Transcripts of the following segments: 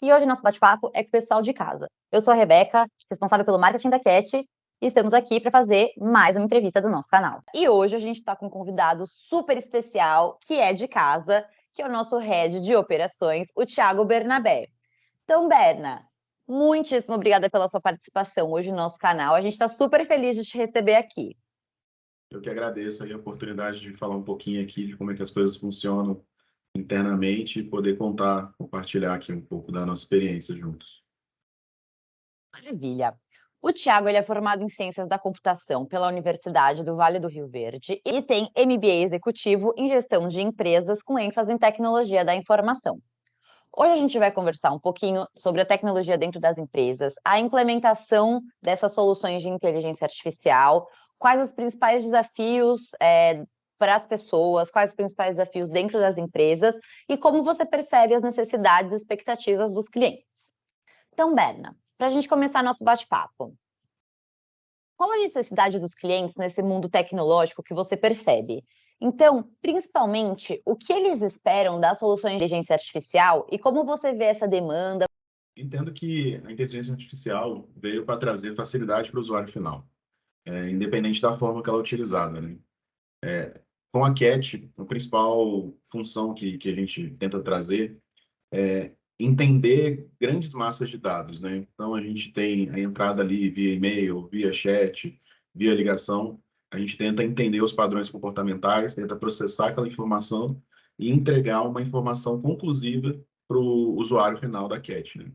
e hoje nosso bate-papo é com o pessoal de casa. Eu sou a Rebeca, responsável pelo marketing da Cat, e estamos aqui para fazer mais uma entrevista do nosso canal. E hoje a gente está com um convidado super especial, que é de casa, que é o nosso head de operações, o Thiago Bernabé. Então, Berna, muitíssimo obrigada pela sua participação hoje no nosso canal. A gente está super feliz de te receber aqui. Eu que agradeço aí a oportunidade de falar um pouquinho aqui de como é que as coisas funcionam internamente e poder compartilhar aqui um pouco da nossa experiência juntos. Maravilha. O Thiago ele é formado em Ciências da Computação pela Universidade do Vale do Rio Verde e tem MBA executivo em Gestão de Empresas com ênfase em Tecnologia da Informação. Hoje a gente vai conversar um pouquinho sobre a tecnologia dentro das empresas, a implementação dessas soluções de inteligência artificial, quais os principais desafios para as pessoas, quais os principais desafios dentro das empresas e como você percebe as necessidades e expectativas dos clientes. Então, Berna, para a gente começar nosso bate-papo, qual a necessidade dos clientes nesse mundo tecnológico que você percebe? Então, principalmente, o que eles esperam das soluções de inteligência artificial e como você vê essa demanda? Entendo que a inteligência artificial veio para trazer facilidade para o usuário final, independente da forma que ela é utilizada, né? Com a Cat, a principal função que a gente tenta trazer é entender grandes massas de dados, né? Então, a gente tem a entrada ali via e-mail, via chat, via ligação. A gente tenta entender os padrões comportamentais, tenta processar aquela informação e entregar uma informação conclusiva para o usuário final da Cat, né?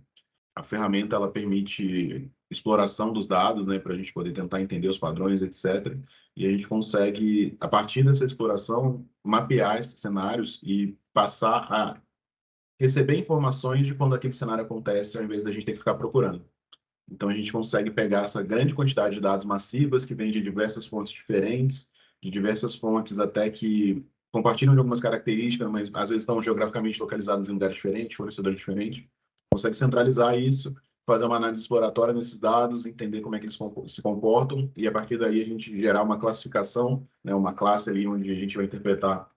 A ferramenta ela permite exploração dos dados, né, para a gente poder tentar entender os padrões, etc. E a gente consegue, a partir dessa exploração, mapear esses cenários e passar a receber informações de quando aquele cenário acontece, ao invés da gente ter que ficar procurando. Então, a gente consegue pegar essa grande quantidade de dados massivas que vem de diversas fontes diferentes, de diversas fontes até que compartilham de algumas características, mas às vezes estão geograficamente localizadas em lugares diferentes, fornecedores diferentes. Consegue centralizar isso, fazer uma análise exploratória nesses dados, entender como é que eles se comportam e a partir daí a gente gerar uma classificação, né, uma classe ali onde a gente vai interpretar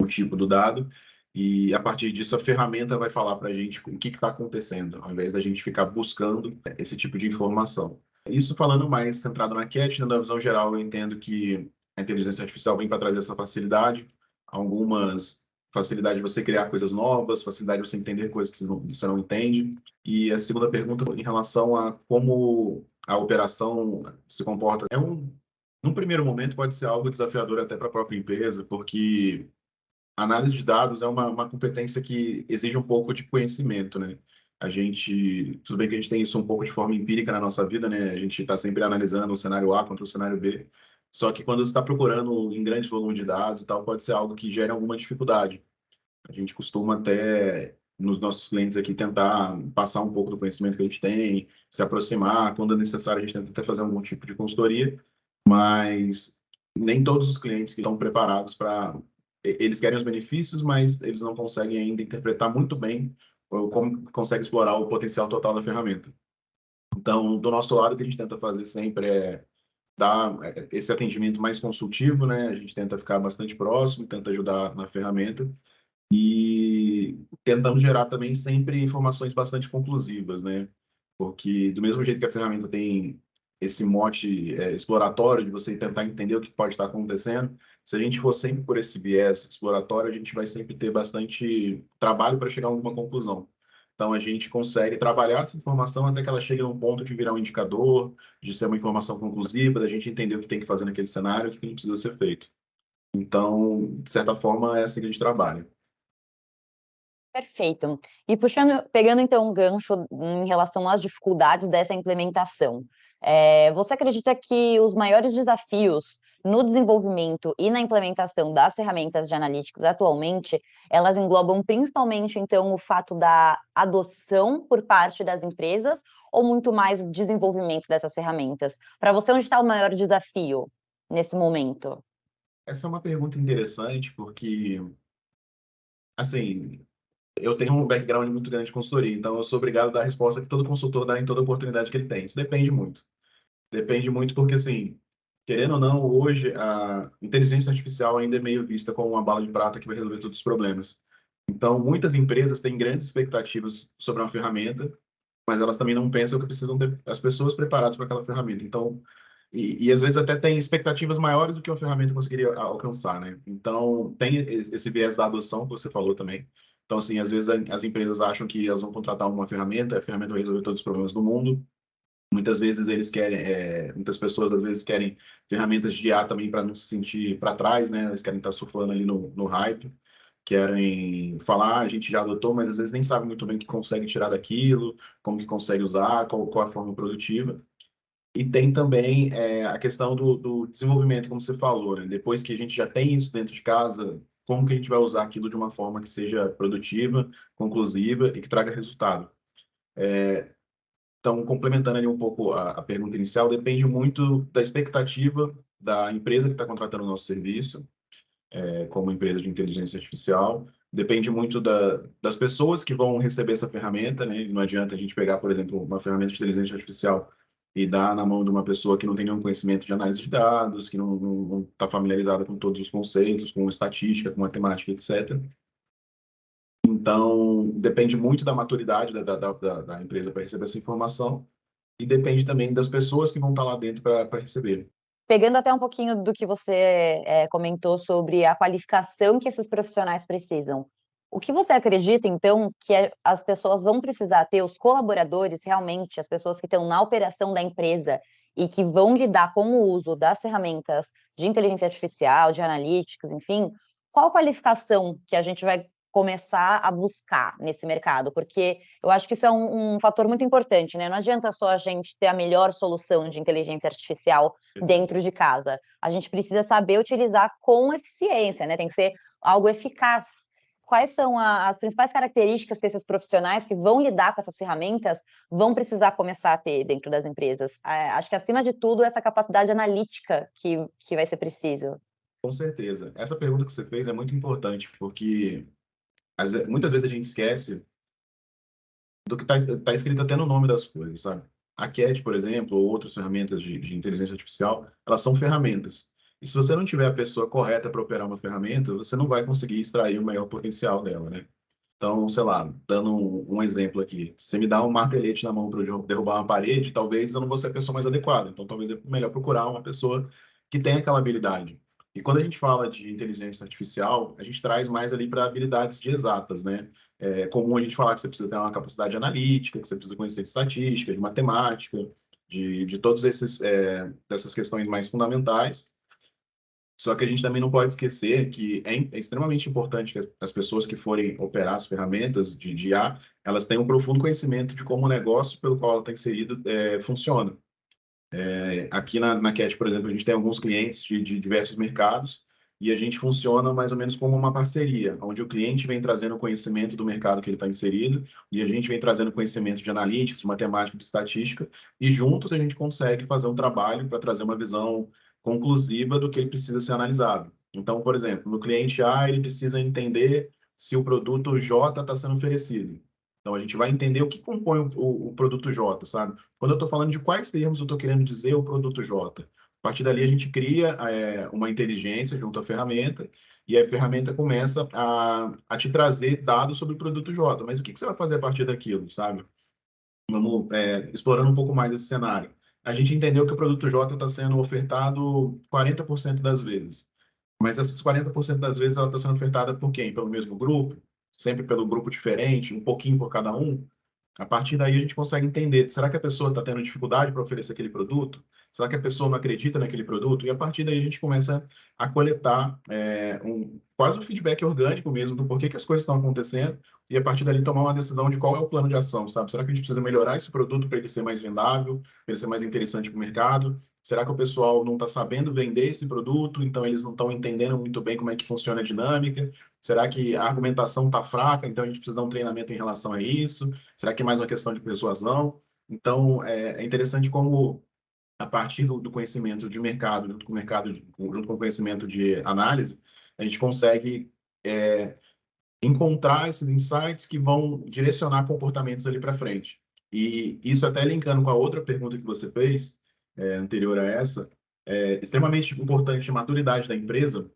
o tipo do dado e a partir disso a ferramenta vai falar para a gente o que está acontecendo, ao invés da gente ficar buscando esse tipo de informação. Isso falando mais centrado na Cat, né, na visão geral, eu entendo que a inteligência artificial vem para trazer essa facilidade, algumas facilidade de você criar coisas novas, facilidade de você entender coisas que você não entende. E a segunda pergunta em relação a como a operação se comporta, num primeiro momento pode ser algo desafiador até para a própria empresa, porque análise de dados é uma competência que exige um pouco de conhecimento, né? Tudo bem que a gente tem isso um pouco de forma empírica na nossa vida, né? A gente está sempre analisando o cenário A contra o cenário B, só que quando você está procurando em grandes volumes de dados e tal, pode ser algo que gere alguma dificuldade. A gente costuma até, nos nossos clientes aqui, tentar passar um pouco do conhecimento que a gente tem, se aproximar, quando é necessário a gente tenta até fazer algum tipo de consultoria, mas nem todos os clientes que estão preparados para eles querem os benefícios, mas eles não conseguem ainda interpretar muito bem ou como consegue explorar o potencial total da ferramenta. Então, do nosso lado, o que a gente tenta fazer sempre é dar esse atendimento mais consultivo, né? A gente tenta ficar bastante próximo, tenta ajudar na ferramenta e tentamos gerar também sempre informações bastante conclusivas, né? Porque do mesmo jeito que a ferramenta tem esse mote exploratório de você tentar entender o que pode estar acontecendo, se a gente for sempre por esse viés exploratório, a gente vai sempre ter bastante trabalho para chegar a alguma conclusão. Então a gente consegue trabalhar essa informação até que ela chegue num ponto de virar um indicador, de ser uma informação conclusiva, da gente entender o que tem que fazer naquele cenário, o que precisa ser feito. Então, de certa forma, é assim que a gente trabalha. Perfeito. E pegando então um gancho em relação às dificuldades dessa implementação, você acredita que os maiores desafios no desenvolvimento e na implementação das ferramentas de analytics atualmente, elas englobam principalmente então o fato da adoção por parte das empresas ou muito mais o desenvolvimento dessas ferramentas? Para você, onde está o maior desafio nesse momento? Essa é uma pergunta interessante, porque, assim, eu tenho um background muito grande de consultoria, então eu sou obrigado a dar a resposta que todo consultor dá em toda oportunidade que ele tem. Isso depende muito. Depende muito porque, assim, querendo ou não, hoje a inteligência artificial ainda é meio vista como uma bala de prata que vai resolver todos os problemas. Então, muitas empresas têm grandes expectativas sobre uma ferramenta, mas elas também não pensam que precisam ter as pessoas preparadas para aquela ferramenta. Então, às vezes até tem expectativas maiores do que uma ferramenta conseguiria alcançar, né? Então, tem esse viés da adoção que você falou também. Então, assim, às vezes as empresas acham que elas vão contratar uma ferramenta, a ferramenta vai resolver todos os problemas do mundo. Muitas vezes eles querem, muitas pessoas às vezes querem ferramentas de IA também para não se sentir para trás, né? Eles querem estar surfando ali no hype, querem falar, "Ah, a gente já adotou, mas às vezes nem sabe muito bem o que consegue tirar daquilo, como que consegue usar, qual a forma produtiva. E tem também a questão do desenvolvimento, como você falou, né? Depois que a gente já tem isso dentro de casa, como que a gente vai usar aquilo de uma forma que seja produtiva, conclusiva e que traga resultado? Então, complementando ali um pouco a pergunta inicial, depende muito da expectativa da empresa que está contratando o nosso serviço, como empresa de inteligência artificial. Depende muito das pessoas que vão receber essa ferramenta, né? Não adianta a gente pegar, por exemplo, uma ferramenta de inteligência artificial e dar na mão de uma pessoa que não tem nenhum conhecimento de análise de dados, que não está familiarizada com todos os conceitos, com estatística, com matemática, etc. Então, depende muito da maturidade da empresa para receber essa informação e depende também das pessoas que vão estar lá dentro para receber. Pegando até um pouquinho do que você comentou sobre a qualificação que esses profissionais precisam, o que você acredita, então, que as pessoas vão precisar ter, os colaboradores realmente, as pessoas que estão na operação da empresa e que vão lidar com o uso das ferramentas de inteligência artificial, de analytics, enfim, qual qualificação que a gente vai começar a buscar nesse mercado? Porque eu acho que isso é um fator muito importante, né? Não adianta só a gente ter a melhor solução de inteligência artificial dentro de casa. A gente precisa saber utilizar com eficiência, né? Tem que ser algo eficaz. Quais são as principais características que esses profissionais que vão lidar com essas ferramentas vão precisar começar a ter dentro das empresas? Acho que, acima de tudo, essa capacidade analítica que vai ser preciso. Com certeza. Essa pergunta que você fez é muito importante, porque muitas vezes a gente esquece do que está escrito até no nome das coisas, sabe? A Cat, por exemplo, ou outras ferramentas de inteligência artificial, elas são ferramentas. E se você não tiver a pessoa correta para operar uma ferramenta, você não vai conseguir extrair o maior potencial dela, né? Então, sei lá, dando um exemplo aqui, se você me dá um martelete na mão para eu derrubar uma parede, talvez eu não vou ser a pessoa mais adequada. Então, talvez é melhor procurar uma pessoa que tenha aquela habilidade. E quando a gente fala de inteligência artificial, a gente traz mais ali para habilidades de exatas, né? É comum a gente falar que você precisa ter uma capacidade analítica, que você precisa conhecer de estatística, de matemática, de todos esses dessas questões mais fundamentais. Só que a gente também não pode esquecer que é extremamente importante que as pessoas que forem operar as ferramentas de IA, elas tenham um profundo conhecimento de como o negócio pelo qual ela está inserido funciona. Aqui na Cat, por exemplo, a gente tem alguns clientes de diversos mercados e a gente funciona mais ou menos como uma parceria, onde o cliente vem trazendo conhecimento do mercado que ele está inserido e a gente vem trazendo conhecimento de analytics, de matemática, de estatística, e juntos a gente consegue fazer um trabalho para trazer uma visão conclusiva do que ele precisa ser analisado. Então, por exemplo, no cliente A, ele precisa entender se o produto J está sendo oferecido. Então, a gente vai entender o que compõe o produto J, sabe? Quando eu estou falando de quais termos eu estou querendo dizer o produto J. A partir dali, a gente cria uma inteligência junto à ferramenta e a ferramenta começa a te trazer dados sobre o produto J. Mas o que você vai fazer a partir daquilo, sabe? Vamos explorando um pouco mais esse cenário. A gente entendeu que o produto J está sendo ofertado 40% das vezes. Mas essas 40% das vezes ela está sendo ofertada por quem? Pelo mesmo grupo? Sempre pelo grupo diferente? Um pouquinho por cada um? A partir daí a gente consegue entender, será que a pessoa está tendo dificuldade para oferecer aquele produto? Será que a pessoa não acredita naquele produto? E a partir daí a gente começa a coletar quase um feedback orgânico mesmo do porquê que as coisas estão acontecendo e a partir dali tomar uma decisão de qual é o plano de ação, sabe? Será que a gente precisa melhorar esse produto para ele ser mais vendável, para ele ser mais interessante para o mercado? Será que o pessoal não está sabendo vender esse produto, então eles não estão entendendo muito bem como é que funciona a dinâmica? Será que a argumentação está fraca, então a gente precisa dar um treinamento em relação a isso? Será que é mais uma questão de persuasão? Então, é interessante como, a partir do conhecimento de mercado, junto com o conhecimento de análise, a gente consegue encontrar esses insights que vão direcionar comportamentos ali para frente. E isso até linkando com a outra pergunta que você fez, anterior a essa, é extremamente importante a maturidade da empresa,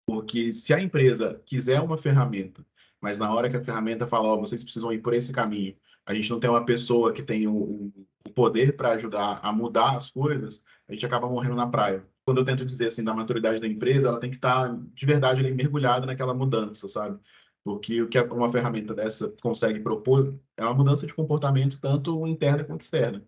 porque se a empresa quiser uma ferramenta mas na hora que a ferramenta fala, ó, vocês precisam ir por esse caminho, a gente não tem uma pessoa que tem o poder para ajudar a mudar as coisas, a gente acaba morrendo na praia. Quando eu tento dizer assim da maturidade da empresa, ela tem que estar de verdade ali, mergulhada naquela mudança, sabe? Porque o que uma ferramenta dessa consegue propor é uma mudança de comportamento tanto interna quanto externa.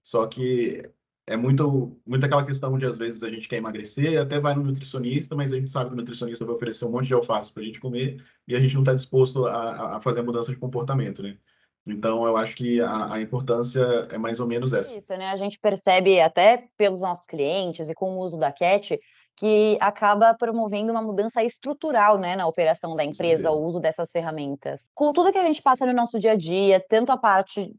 Só que é muito aquela questão de, às vezes, a gente quer emagrecer, até vai no nutricionista, mas a gente sabe que o nutricionista vai oferecer um monte de alface para a gente comer e a gente não está disposto a fazer a mudança de comportamento, né? Então, eu acho que a importância é mais ou menos essa. Isso, né? A gente percebe até pelos nossos clientes e com o uso da CAT que acaba promovendo uma mudança estrutural, né, na operação da Com empresa, certeza. o uso dessas ferramentas. Com tudo que a gente passa no nosso dia a dia, tanto a parte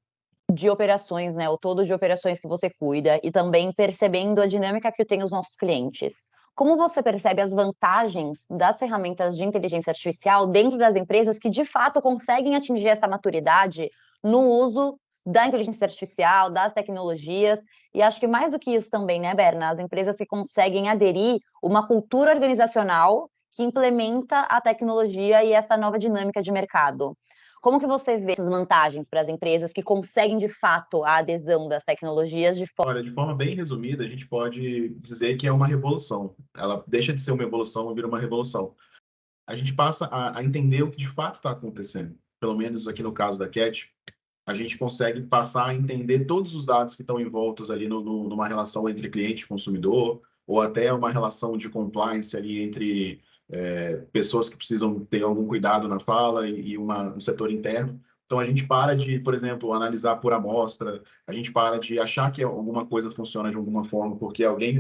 de operações, né, o todo de operações que você cuida e também percebendo a dinâmica que tem os nossos clientes. Como você percebe as vantagens das ferramentas de inteligência artificial dentro das empresas que de fato conseguem atingir essa maturidade no uso da inteligência artificial, das tecnologias? E acho que mais do que isso também, né, Berna, as empresas que conseguem aderir uma cultura organizacional que implementa a tecnologia e essa nova dinâmica de mercado. Como que você vê essas vantagens para as empresas que conseguem, de fato, a adesão das tecnologias de forma... Olha, de forma bem resumida, a gente pode dizer que é uma revolução. Ela deixa de ser uma evolução e vira uma revolução. A gente passa a entender o que de fato está acontecendo. Pelo menos aqui no caso da Cat, a gente consegue passar a entender todos os dados que estão envoltos ali numa relação entre cliente e consumidor, ou até uma relação de compliance ali entre pessoas que precisam ter algum cuidado na fala e um setor interno. Então, a gente para de, por exemplo, analisar por amostra, a gente para de achar que alguma coisa funciona de alguma forma, porque alguém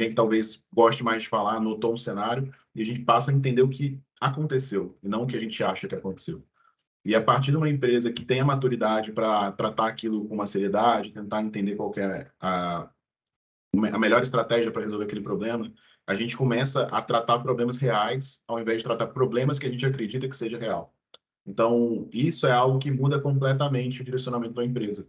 que talvez goste mais de falar notou um cenário, e a gente passa a entender o que aconteceu, e não o que a gente acha que aconteceu. E a partir de uma empresa que tem a maturidade para tratar aquilo com uma seriedade, tentar entender qual que é a melhor estratégia para resolver aquele problema, a gente começa a tratar problemas reais, ao invés de tratar problemas que a gente acredita que seja real. Então, isso é algo que muda completamente o direcionamento da empresa.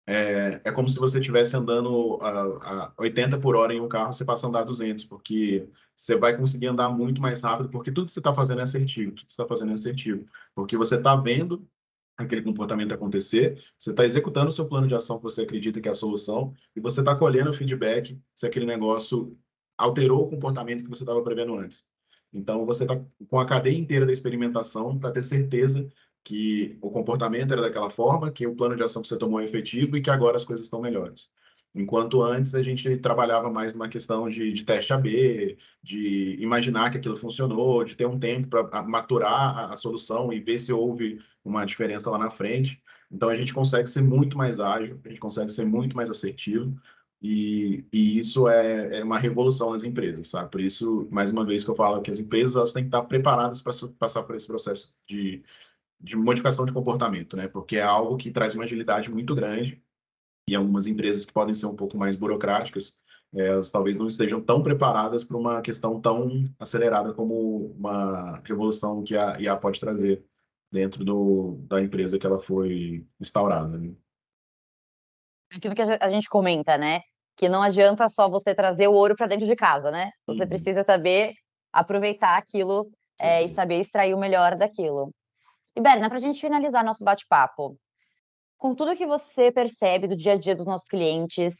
É como se você estivesse andando a 80 por hora em um carro, você passa a andar 200, porque você vai conseguir andar muito mais rápido, porque tudo que você está fazendo é assertivo, tudo que você está fazendo é assertivo, porque você está vendo aquele comportamento acontecer, você está executando o seu plano de ação que você acredita que é a solução, e você está colhendo o feedback se aquele negócio alterou o comportamento que você estava prevendo antes. Então, você está com a cadeia inteira da experimentação para ter certeza que o comportamento era daquela forma, que o plano de ação que você tomou é efetivo e que agora as coisas estão melhores. Enquanto antes a gente trabalhava mais numa questão de teste A/B, de imaginar que aquilo funcionou, de ter um tempo para maturar a solução e ver se houve uma diferença lá na frente. Então a gente consegue ser muito mais ágil, a gente consegue ser muito mais assertivo, e isso é uma revolução nas empresas, sabe? Por isso, mais uma vez que eu falo que as empresas elas têm que estar preparadas para passar por esse processo de modificação de comportamento, né? Porque é algo que traz uma agilidade muito grande e algumas empresas que podem ser um pouco mais burocráticas, elas talvez não estejam tão preparadas para uma questão tão acelerada como uma revolução que a IA pode trazer dentro da empresa que ela foi instaurada, né? Aquilo que a gente comenta, né? Que não adianta só você trazer o ouro para dentro de casa, né? Você Uhum, precisa saber aproveitar aquilo, e certeza. saber extrair o melhor daquilo. E, Berna, para a gente finalizar nosso bate-papo, com tudo que você percebe do dia a dia dos nossos clientes,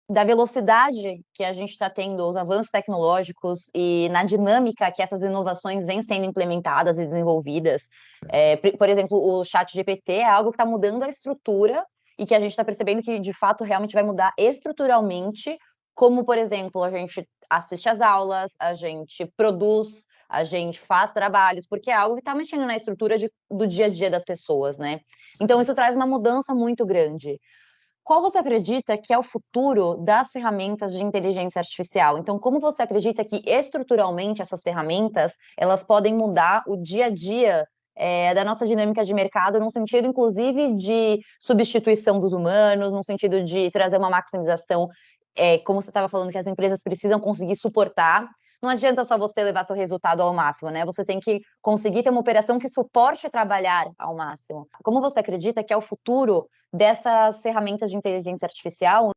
da velocidade que a gente está tendo, os avanços tecnológicos e na dinâmica que essas inovações vêm sendo implementadas e desenvolvidas. Por exemplo, o chat GPT é algo que está mudando a estrutura e que a gente está percebendo que, de fato, realmente vai mudar estruturalmente, como, por exemplo, a gente assiste às aulas, a gente produz, a gente faz trabalhos, porque é algo que está mexendo na estrutura do dia a dia das pessoas, né? Então, isso traz uma mudança muito grande. Qual você acredita que é o futuro das ferramentas de inteligência artificial? Então, como você acredita que estruturalmente essas ferramentas elas podem mudar o dia a dia da nossa dinâmica de mercado, num sentido, inclusive, de substituição dos humanos, num sentido de trazer uma maximização, como você estava falando, que as empresas precisam conseguir suportar. Não adianta só você levar seu resultado ao máximo, né? Você tem que conseguir ter uma operação que suporte trabalhar ao máximo. Como você acredita que é o futuro dessas ferramentas de inteligência artificial?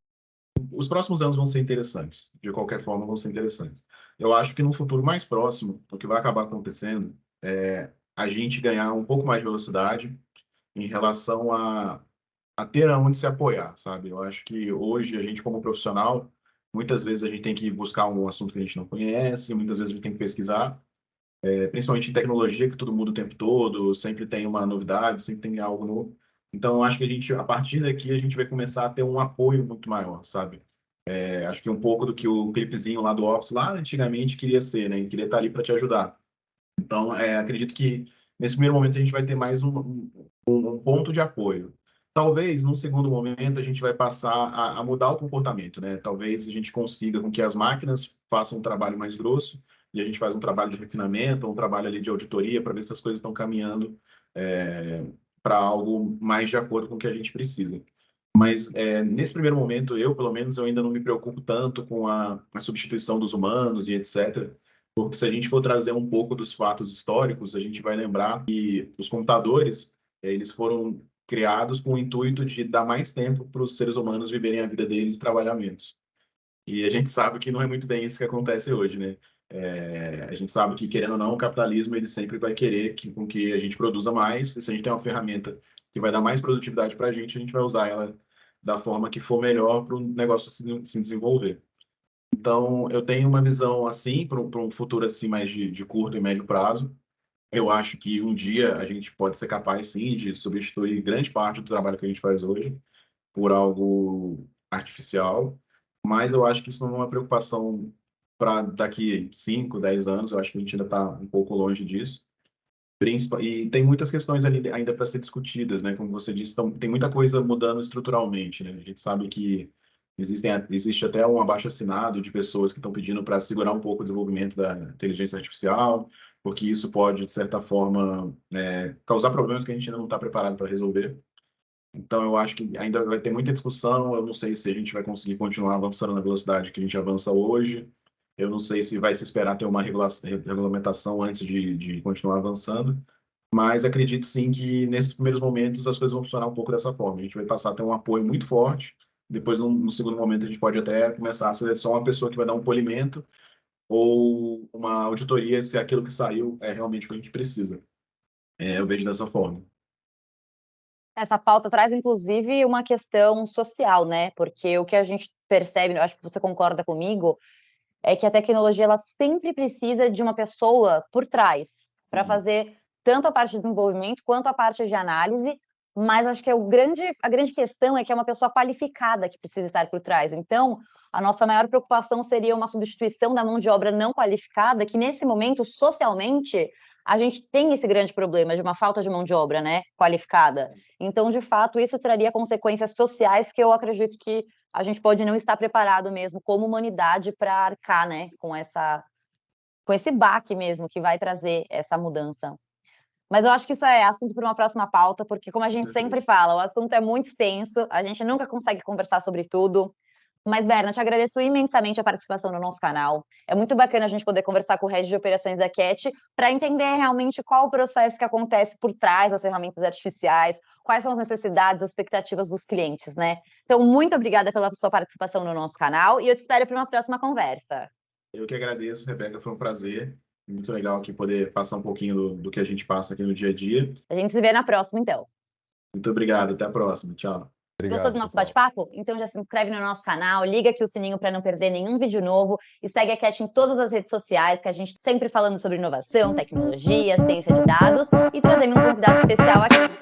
Os próximos anos vão ser interessantes, de qualquer forma vão ser interessantes. Eu acho que no futuro mais próximo, o que vai acabar acontecendo a gente ganhar um pouco mais de velocidade em relação a ter aonde se apoiar, sabe? Eu acho que hoje a gente, como profissional, muitas vezes a gente tem que buscar um assunto que a gente não conhece, muitas vezes a gente tem que pesquisar, principalmente em tecnologia, que tudo muda o tempo todo, sempre tem uma novidade, sempre tem algo novo. Então, eu acho que a gente, a partir daqui, a gente vai começar a ter um apoio muito maior, sabe? Acho que um pouco do que o clipezinho lá do Office, lá antigamente, queria ser, né? Queria estar ali para te ajudar. Então, acredito que nesse primeiro momento a gente vai ter mais um ponto de apoio. Talvez, num segundo momento, a gente vai passar a mudar o comportamento, né? Talvez a gente consiga com que as máquinas façam um trabalho mais grosso e a gente faz um trabalho de refinamento, um trabalho ali de auditoria para ver se as coisas estão caminhando para algo mais de acordo com o que a gente precisa. Mas nesse primeiro momento, eu, pelo menos, eu ainda não me preocupo tanto com a substituição dos humanos e etc. Porque se a gente for trazer um pouco dos fatos históricos, a gente vai lembrar que os computadores, eles foram criados com o intuito de dar mais tempo para os seres humanos viverem a vida deles e trabalhar menos. E a gente sabe que não é muito bem isso que acontece hoje, né? A gente sabe que, querendo ou não, o capitalismo ele sempre vai querer com que a gente produza mais, e se a gente tem uma ferramenta que vai dar mais produtividade para a gente vai usar ela da forma que for melhor para o negócio se desenvolver. Então, eu tenho uma visão assim, para um futuro assim mais de curto e médio prazo. Eu acho que um dia a gente pode ser capaz, sim, de substituir grande parte do trabalho que a gente faz hoje por algo artificial, mas eu acho que isso não é uma preocupação para daqui 5, 10 anos, eu acho que a gente ainda está um pouco longe disso. E tem muitas questões ali ainda para ser discutidas, né? Como você disse, então, tem muita coisa mudando estruturalmente, né? A gente sabe que existe até um abaixo-assinado de pessoas que estão pedindo para segurar um pouco o desenvolvimento da inteligência artificial, porque isso pode, de certa forma, causar problemas que a gente ainda não está preparado para resolver. Então, eu acho que ainda vai ter muita discussão. Eu não sei se a gente vai conseguir continuar avançando na velocidade que a gente avança hoje. Eu não sei se vai se esperar ter uma regulamentação antes de continuar avançando. Mas acredito sim que nesses primeiros momentos as coisas vão funcionar um pouco dessa forma. A gente vai passar a ter um apoio muito forte. Depois, no segundo momento, a gente pode até começar a ser só uma pessoa que vai dar um polimento ou uma auditoria se aquilo que saiu é realmente o que a gente precisa. Eu vejo dessa forma. Essa pauta traz, inclusive, uma questão social, né? Porque o que a gente percebe, eu acho que você concorda comigo, é que a tecnologia ela sempre precisa de uma pessoa por trás para Uhum. fazer tanto a parte de desenvolvimento quanto a parte de análise, mas acho que a grande questão é que é uma pessoa qualificada que precisa estar por trás. Então, a nossa maior preocupação seria uma substituição da mão de obra não qualificada, que nesse momento, socialmente, a gente tem esse grande problema de uma falta de mão de obra, né, qualificada. Então, de fato, isso traria consequências sociais que eu acredito que a gente pode não estar preparado mesmo como humanidade para arcar, né, com esse baque mesmo que vai trazer essa mudança. Mas eu acho que isso é assunto para uma próxima pauta, porque como a Com gente certeza. sempre fala, o assunto é muito extenso, a gente nunca consegue conversar sobre tudo. Mas, Berna, te agradeço imensamente a participação no nosso canal. É muito bacana a gente poder conversar com o head de operações da Cat para entender realmente qual o processo que acontece por trás das ferramentas artificiais, quais são as necessidades, as expectativas dos clientes, né? Então, muito obrigada pela sua participação no nosso canal e eu te espero para uma próxima conversa. Eu que agradeço, Rebeca, foi um prazer. Muito legal aqui poder passar um pouquinho do que a gente passa aqui no dia a dia. A gente se vê na próxima, então. Muito obrigado, até a próxima. Tchau. Gostou Obrigado, do nosso pessoal. bate-papo? Então já se inscreve no nosso canal, liga aqui o sininho para não perder nenhum vídeo novo e segue a Cat em todas as redes sociais, que a gente sempre falando sobre inovação, tecnologia, ciência de dados e trazendo um convidado especial aqui.